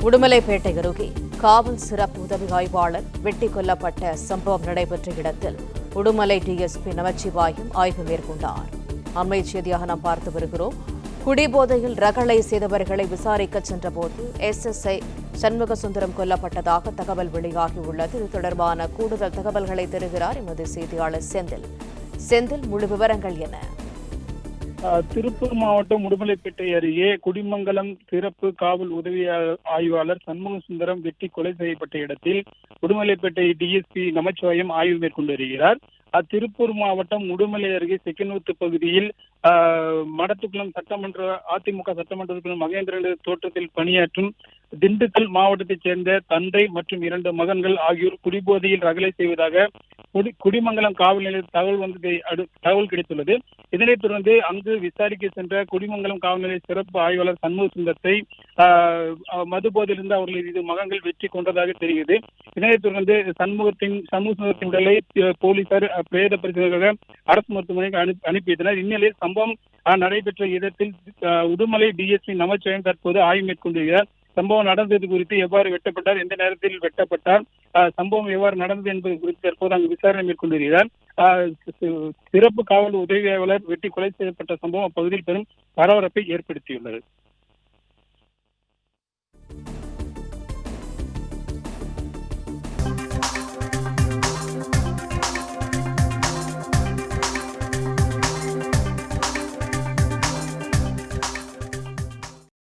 உடுமலைப்பேட்டை அருகே காவல் சிறப்பு உதவி ஆய்வாளர் வெட்டிக் கொல்லப்பட்ட சம்பவம் நடைபெற்ற இடத்தில் உடுமலை டிஎஸ்பி நமச்சிவாயம் ஆய்வு மேற்கொண்டார். அண்மை செய்தியாக நாம் பார்த்து வருகிறோம். குடிபோதையில் ரகளை செய்தவர்களை விசாரிக்க சென்றபோது SSI சண்முகசுந்தரம் கொல்லப்பட்டதாக தகவல் வெளியாகியுள்ளது. இது தொடர்பான கூடுதல் தகவல்களை தருகிறார் எமது செய்தியாளர் செந்தில். முழு விவரங்கள் என்ன? திருப்பூர் மாவட்டம் உடுமலைப்பேட்டை அருகே குடிமங்கலம் சிறப்பு காவல் உதவி ஆய்வாளர் சண்முகசுந்தரம் வெட்டி கொலை செய்யப்பட்ட இடத்தில் உடுமலைப்பேட்டை டிஎஸ்பி நமச்சிவாயம் ஆய்வு மேற்கொண்டு வருகிறார். திருப்பூர் மாவட்டம் உடுமலை அருகே செக்கனூத்து பகுதியில் மடத்துக்குளம் சட்டமன்ற அதிமுக சட்டமன்ற உறுப்பினர் மகேந்திரன் தோட்டத்தில் பணியாற்றும் திண்டுக்கல் மாவட்டத்தைச் சேர்ந்த தந்தை மற்றும் 2 மகன்கள் ஆகியோர் குடிபோதையில் ரகளை செய்வதாக குடிமங்கலம் காவல் நிலையத்தில் தகவல் கிடைத்துள்ளது. இதனைத் தொடர்ந்து அங்கு விசாரிக்க சென்ற குடிமங்கலம் காவல் நிலைய சிறப்பு ஆய்வாளர் சண்முகசுந்தரத்தை மதுபோதையிலிருந்து அவர்கள் மகன்கள் வெற்றி கொண்டதாக தெரிகிறது. இதனைத் தொடர்ந்து சண்முகசுந்தரத்தின் உடலை போலீசார் பிரேத பரிசோதனைக்காக அரசு மருத்துவமனைக்கு அனுப்பி வைத்தனர். இந்நிலையில் சம்பவம் நடைபெற்ற இடத்தில் உடுமலை டிஎஸ்பி நமச்சிவாயம் தற்போது ஆய்வு மேற்கொண்டிருக்கிறார். சம்பவம் நடந்தது குறித்து எவ்வாறு வெட்டப்பட்டார், எந்த நேரத்தில் வெட்டப்பட்டார், சம்பவம் எவ்வாறு நடந்தது என்பது குறித்து தற்போது அங்கு விசாரணை மேற்கொண்டிருக்கிறார். சிறப்பு காவல் உதவியாளர் வெட்டி கொலை செய்யப்பட்ட சம்பவம் அப்பகுதியில் பெரும் பரபரப்பை ஏற்படுத்தியுள்ளது.